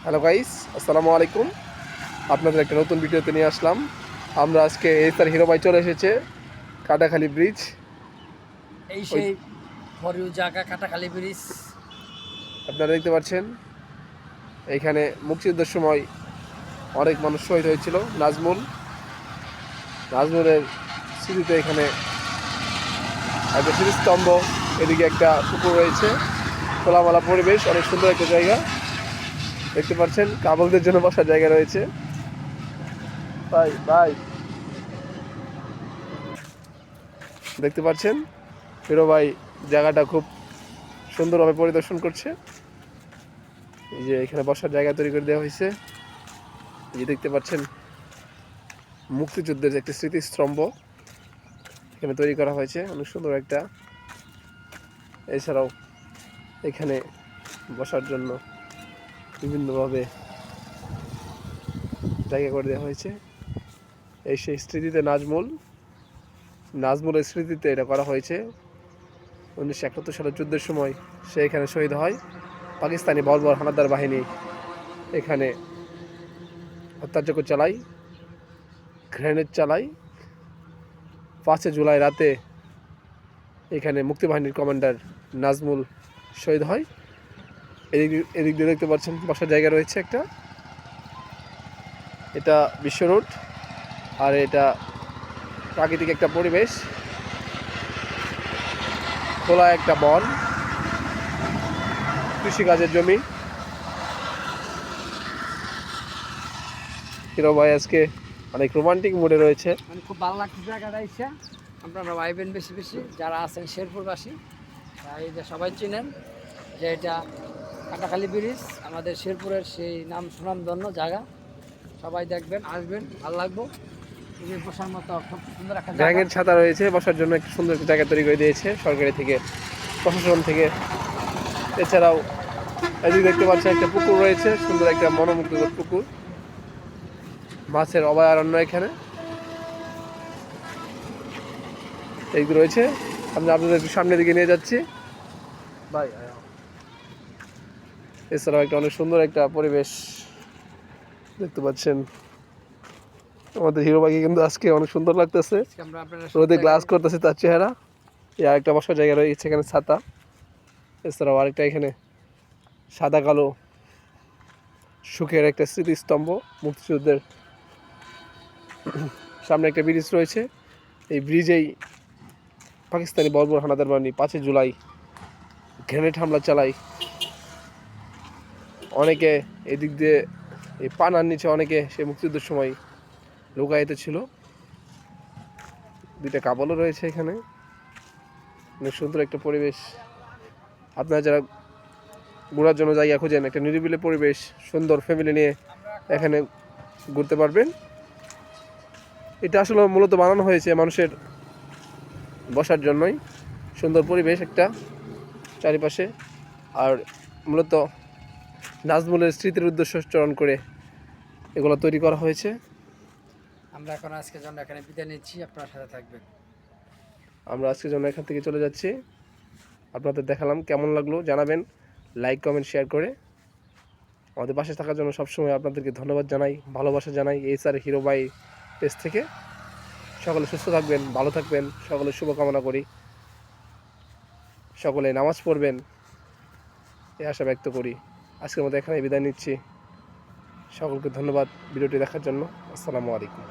Hello guys, আসসালামু আলাইকুম। আপনাদের একটা নতুন ভিডিওতে নিয়ে আসলাম। আমরা আজকে এসআর হিরো ভাই চলে এসেছে কাটাখালী ব্রিজ। এই ওই সেই ফরিউ জাগা কাটাখালী ব্রিজ। আপনারা দেখতে পাচ্ছেন এইখানে মুক্তিযুদ্ধের সময় অনেক মানুষ শহীদ হয়েছিল। নাজমুলের স্মৃতিতে এখানে একটা স্মৃতিস্তম্ভ, এদিকে একটা পুকুর রয়েছে, খোলামেলা পরিবেশ, অনেক সুন্দর একটা জায়গা। দেখতে পাচ্ছেন কাবলদের জন্য বসার জায়গা রয়েছে। ভাই ভাই দেখতে পাচ্ছেন হিরো ভাই জায়গাটা খুব সুন্দরভাবে পরিদর্শন করছে। এই যে এখানে বসার জায়গা তৈরি করে দেওয়া হয়েছে। এই যে দেখতে পাচ্ছেন মুক্তিযুদ্ধের একটি স্মৃতিস্তম্ভ এখানে তৈরি করা হয়েছে, অনেক সুন্দর একটা। এছাড়াও এখানে বসার জন্য বিভিন্নভাবে জায়গা করে দেওয়া হয়েছে। এই সেই স্মৃতিতে নাজমুলের স্মৃতিতে এটা করা হয়েছে। 1971 সালের যুদ্ধের সময় সে এখানে শহীদ হয়। পাকিস্তানি বর্বর হানাদার বাহিনী এখানে হত্যাযজ্ঞ চালায়, গ্রেনেড চালায়। 5 জুলাই রাতে এখানে মুক্তিবাহিনীর কমান্ডার নাজমুল শহীদ হয়। এদিক দিয়ে দেখতে পাচ্ছেন বসার জায়গা রয়েছে একটা। এটা বিশ্ব রোড, আর এটা প্রাকৃতিক একটা পরিবেশ, খোলা একটা বন, কৃষিকাজের জমি। হিরো ভাই আজকে অনেক রোমান্টিক মুডে রয়েছে। মানে খুব ভালো লাগছে জায়গাটা এসে। আপনারা ভাইবেন বেশি বেশি যারা আছেন শেরপুরবাসী, এই যে সবাই চিনেন যে এটা কাটাখালী ব্রিজ আমাদের শেরপুরের সেই নাম সুনামধন্য জায়গা। সবাই দেখবেন, আসবেন, ভালো লাগবো। এই যে বসার মতো খুব সুন্দর একটা জায়গা। ব্যাঙের ছাতা রয়েছে, বসার জন্য একটা সুন্দর একটা জায়গা তৈরি করে দিয়েছে সরকারি থেকে, প্রশাসন থেকে। এছাড়াও এদিকে দেখতে পাচ্ছেন একটা পুকুর রয়েছে, সুন্দর একটা মনোমুগ্ধকর পুকুর, মাছের অভয়ারণ্য এখানে এইগুলো রয়েছে। আমি আপনাদের একটু সামনের দিকে নিয়ে যাচ্ছি ভাই। এছাড়াও একটা অনেক সুন্দর একটা পরিবেশ দেখতে পাচ্ছেন। আমাদের হিরো ভাইকে কিন্তু আজকে অনেক সুন্দর লাগতেছে, আজকে আমরা আপনারা রোদে গ্লাস করতেছে তার চেহারা। একটা বসার জায়গা রয়েছে এখানে, ছাতা। এছাড়াও আরেকটা এখানে সাদা কালো সুখের একটা স্মৃতিস্তম্ভ মুক্তিযুদ্ধের। সামনে একটা ব্রিজ রয়েছে, এই ব্রিজেই পাকিস্তানি বর্বর হানাদার বাহিনী 5 জুলাই গ্রেনেড হামলা চালায়। অনেকে এদিক দিয়ে এই পানার নিচে অনেকে সেই মুক্তিযুদ্ধের সময় লুকায়িত ছিল। দুইটা কাবলও রয়েছে এখানে, অনেক সুন্দর একটা পরিবেশ। আপনারা যারা ঘোরার জন্য জায়গা খুঁজেন, একটা নিরিবিলি পরিবেশ, সুন্দর ফ্যামিলি নিয়ে এখানে ঘুরতে পারবেন। এটা আসলে মূলত বানানো হয়েছে মানুষের বসার জন্যই, সুন্দর পরিবেশ একটা চারিপাশে। আর মূলত নাজমুলের স্মৃতির উদ্দেশ্য চরণ করে এগুলো তৈরি করা হয়েছে। আমরা এখন আজকের জন্য এখানে বিদায় নিচ্ছি, আপনার সাথে থাকবেন। আমরা আজকের জন্য এখান থেকে চলে যাচ্ছি। আপনাদের দেখালাম, কেমন লাগলো জানাবেন, লাইক কমেন্ট শেয়ার করে। আমাদের পাশে থাকার জন্য সবসময় আপনাদেরকে ধন্যবাদ জানাই, ভালোবাসা জানাই এসআর হিরো ভাই পেজ থেকে। সকলে সুস্থ থাকবেন, ভালো থাকবেন, সকলের শুভকামনা করি। সকলে নামাজ পড়বেন এই আশা ব্যক্ত করি। আজকের মতো এখানে বিদায় নিচ্ছি। সকলকে ধন্যবাদ ভিডিওটি দেখার জন্য। আসসালামু আলাইকুম।